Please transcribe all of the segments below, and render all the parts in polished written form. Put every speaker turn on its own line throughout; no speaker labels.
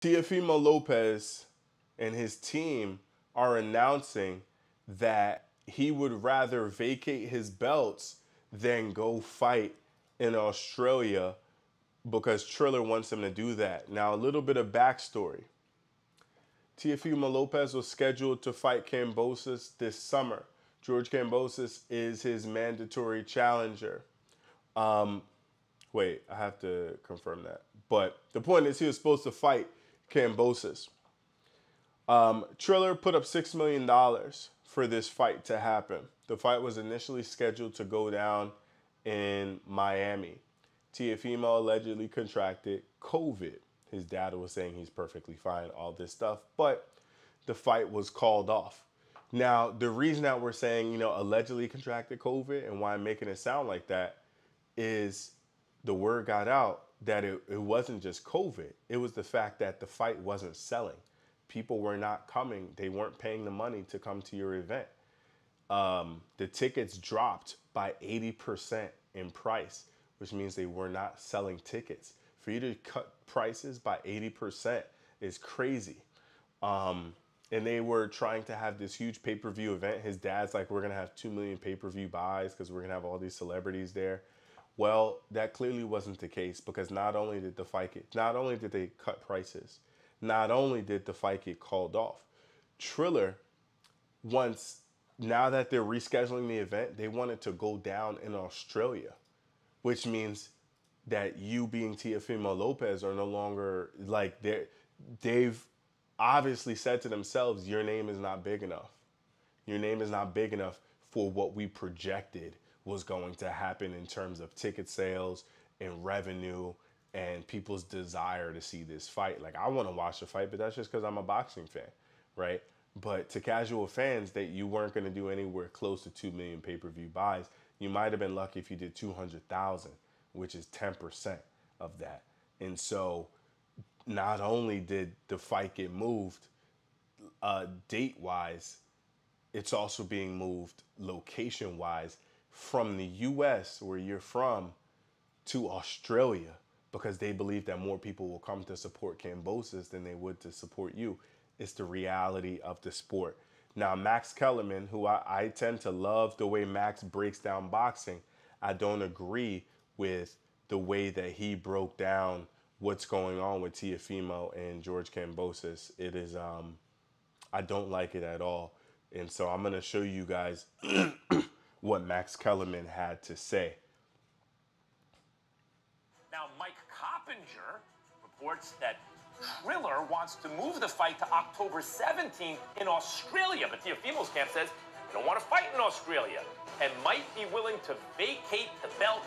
Teofimo Lopez and his team are announcing that he would rather vacate his belts than go fight in Australia because Triller wants him to do that. Now, a little bit of backstory. Teofimo Lopez was scheduled to fight Kambosos this summer. George Kambosos is his mandatory challenger. Wait, I have to confirm that. But the point is he was supposed to fight Kambosos. Triller put up $6 million for this fight to happen. The fight was initially scheduled to go down in Miami. Teofimo allegedly contracted COVID. His dad was saying he's perfectly fine, all this stuff, but the fight was called off. Now, the reason that we're saying, allegedly contracted COVID and why I'm making it sound like that is the word got out that it wasn't just COVID. It was the fact that the fight wasn't selling. People were not coming. They weren't paying the money to come to your event. The tickets dropped by 80% in price, which means they were not selling tickets. For you to cut prices by 80% is crazy. And they were trying to have this huge pay-per-view event. His dad's like, we're going to have 2 million pay-per-view buys because we're going to have all these celebrities there. Well, that clearly wasn't the case because not only did they cut prices, not only did the fight get called off, Triller now that they're rescheduling the event, they wanted to go down in Australia, which means that you being Teofimo Lopez are no longer like they've obviously said to themselves, your name is not big enough. Your name is not big enough for what we projected was going to happen in terms of ticket sales and revenue and people's desire to see this fight. Like, I want to watch the fight, but that's just because I'm a boxing fan, right? But to casual fans, that you weren't going to do anywhere close to 2 million pay-per-view buys. You might have been lucky if you did 200,000, which is 10% of that. And so not only did the fight get moved date-wise, it's also being moved location-wise from the U.S., where you're from, to Australia, because they believe that more people will come to support Kambosos than they would to support you. It's the reality of the sport. Now, Max Kellerman, who I tend to love the way Max breaks down boxing, I don't agree with the way that he broke down what's going on with Teofimo and George Kambosos. It is, I don't like it at all. And so I'm going to show you guys what Max Kellerman had to say.
Now, Mike Coppinger reports that Triller wants to move the fight to October 17th in Australia, but Teofimo's camp says they don't want to fight in Australia and might be willing to vacate the belt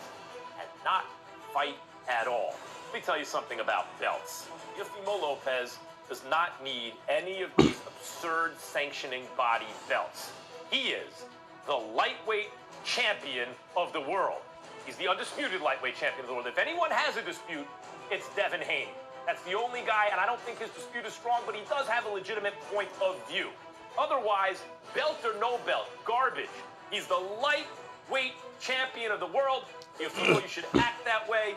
and not fight at all. Let me tell you something about belts. Teofimo Lopez does not need any of these absurd sanctioning body belts. He is the lightweight champion of the world. He's the undisputed lightweight champion of the world. If anyone has a dispute, it's Devin Haney. That's the only guy, and I don't think his dispute is strong, but he does have a legitimate point of view. Otherwise, belt or no belt, garbage. He's the lightweight champion of the world. You should act that way.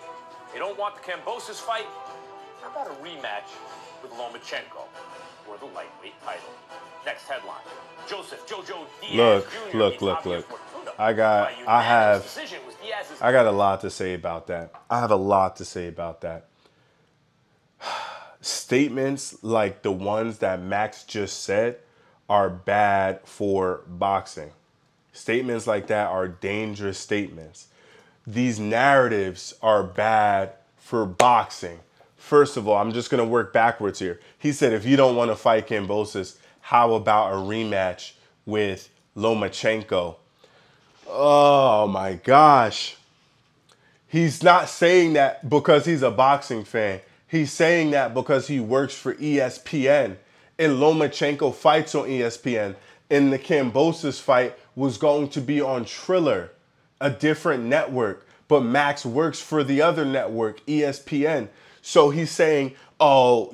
They don't want the Kambosos fight. How about a rematch with Lomachenko for the lightweight title? Next headline: Joseph Jojo Diaz Jr.
Look. I got a lot to say about that. I have a lot to say about that. Statements like the ones that Max just said are bad for boxing. Statements like that are dangerous statements. These narratives are bad for boxing. First of all, I'm just going to work backwards here. He said, if you don't want to fight Kambosos, how about a rematch with Lomachenko? Oh my gosh. He's not saying that because he's a boxing fan. He's saying that because he works for ESPN and Lomachenko fights on ESPN, and the Kambosos fight was going to be on Triller, a different network, but Max works for the other network, ESPN. So he's saying, oh,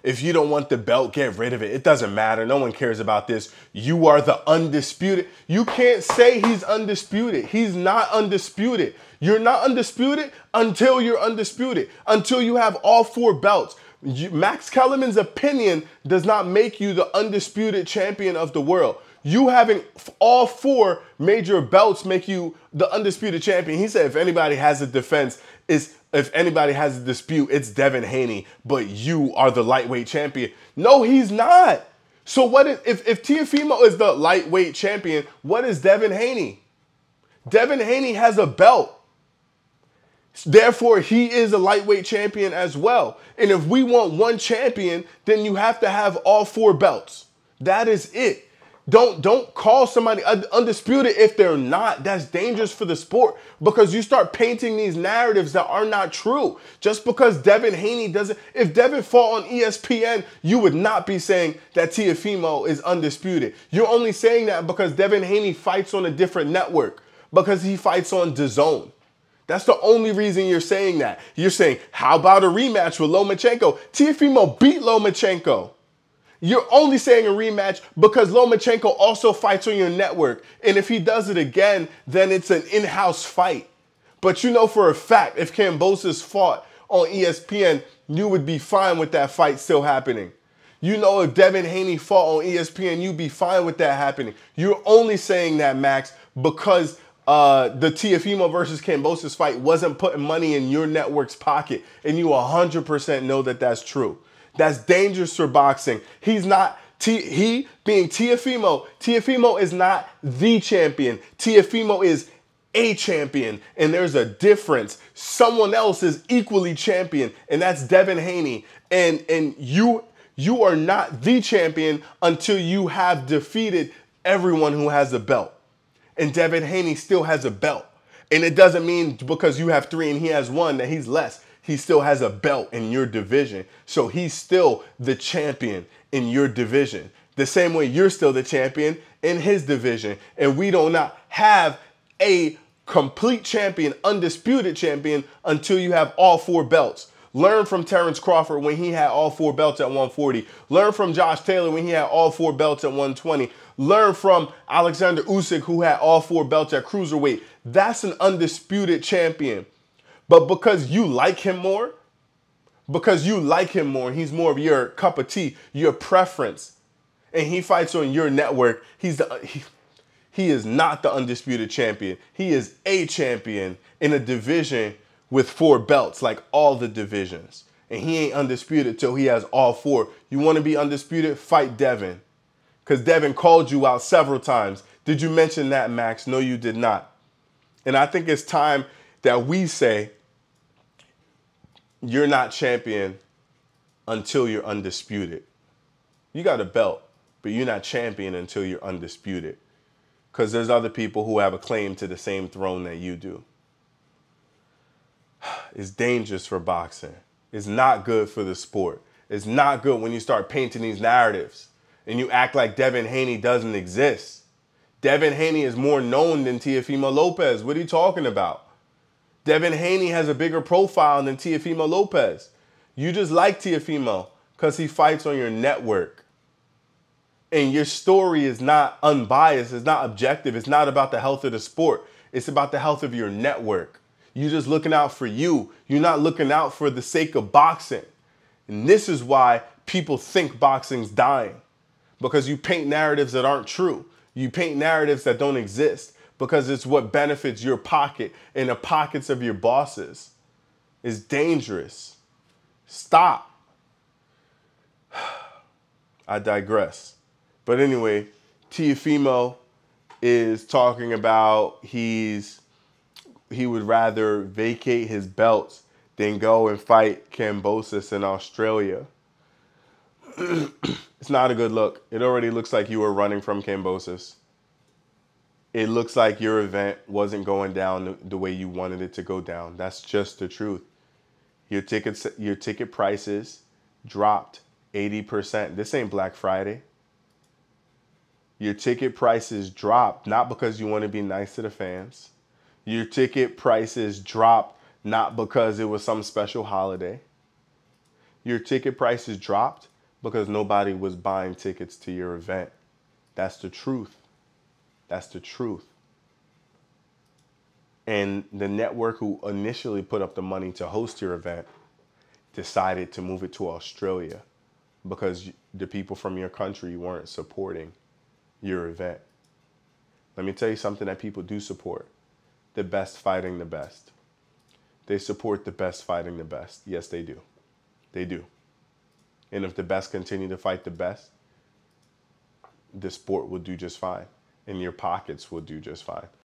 if you don't want the belt, get rid of it. It doesn't matter. No one cares about this. You are the undisputed. You can't say he's undisputed. He's not undisputed. You're not undisputed until you're undisputed, until you have all 4 belts. Max Kellerman's opinion does not make you the undisputed champion of the world. You having all 4 major belts make you the undisputed champion. He said if anybody has a defense, if anybody has a dispute, it's Devin Haney, but you are the lightweight champion. No, he's not. So what if Teofimo is the lightweight champion, what is Devin Haney? Devin Haney has a belt. Therefore, he is a lightweight champion as well. And if we want one champion, then you have to have all 4 belts. That is it. Don't call somebody undisputed if they're not. That's dangerous for the sport because you start painting these narratives that are not true. Just because Devin Haney doesn't, if Devin fought on ESPN, you would not be saying that Teofimo is undisputed. You're only saying that because Devin Haney fights on a different network, because he fights on DAZN. That's the only reason you're saying that. You're saying, how about a rematch with Lomachenko? Teofimo beat Lomachenko. You're only saying a rematch because Lomachenko also fights on your network. And if he does it again, then it's an in-house fight. But you know for a fact, if kambosos fought on ESPN, you would be fine with that fight still happening. You know if Devin Haney fought on ESPN, you'd be fine with that happening. You're only saying that, Max, because the Teofimo versus kambosos fight wasn't putting money in your network's pocket. And you 100% know that that's true. That's dangerous for boxing. He's not, he being Teofimo, Teofimo is not the champion. Teofimo is a champion, and there's a difference. Someone else is equally champion, and that's Devin Haney. And you are not the champion until you have defeated everyone who has a belt. And Devin Haney still has a belt. And it doesn't mean because you have 3 and he has 1 that he's less. He still has a belt in your division. So he's still the champion in your division. The same way you're still the champion in his division. And we do not have a complete champion, undisputed champion, until you have all 4 belts. Learn from Terrence Crawford when he had all 4 belts at 140. Learn from Josh Taylor when he had all 4 belts at 120. Learn from Alexander Usyk who had all 4 belts at cruiserweight. That's an undisputed champion. But because you like him more, he's more of your cup of tea, your preference, and he fights on your network, he is not the undisputed champion. He is a champion in a division with 4 belts, like all the divisions. And he ain't undisputed till he has all 4. You want to be undisputed? Fight Devin. Because Devin called you out several times. Did you mention that, Max? No, you did not. And I think it's time that we say, you're not champion until you're undisputed. You got a belt, but you're not champion until you're undisputed. Because there's other people who have a claim to the same throne that you do. It's dangerous for boxing. It's not good for the sport. It's not good when you start painting these narratives and you act like Devin Haney doesn't exist. Devin Haney is more known than Teofimo Lopez. What are you talking about? Devin Haney has a bigger profile than Teofimo Lopez. You just like Teofimo because he fights on your network. And your story is not unbiased. It's not objective. It's not about the health of the sport. It's about the health of your network. You're just looking out for you. You're not looking out for the sake of boxing. And this is why people think boxing's dying. Because you paint narratives that aren't true. You paint narratives that don't exist. Because it's what benefits your pocket and the pockets of your bosses. It's dangerous. Stop. I digress. But anyway, Teofimo is talking about he would rather vacate his belts than go and fight kambosos in Australia. It's not a good look. It already looks like you were running from kambosos. It looks like your event wasn't going down the way you wanted it to go down. That's just the truth. Your ticket prices dropped 80%. This ain't Black Friday. Your ticket prices dropped not because you want to be nice to the fans. Your ticket prices dropped not because it was some special holiday. Your ticket prices dropped because nobody was buying tickets to your event. That's the truth. That's the truth. And the network who initially put up the money to host your event decided to move it to Australia because the people from your country weren't supporting your event. Let me tell you something that people do support. The best fighting the best. They support the best fighting the best. Yes, they do. They do. And if the best continue to fight the best, the sport will do just fine. And your pockets will do just fine.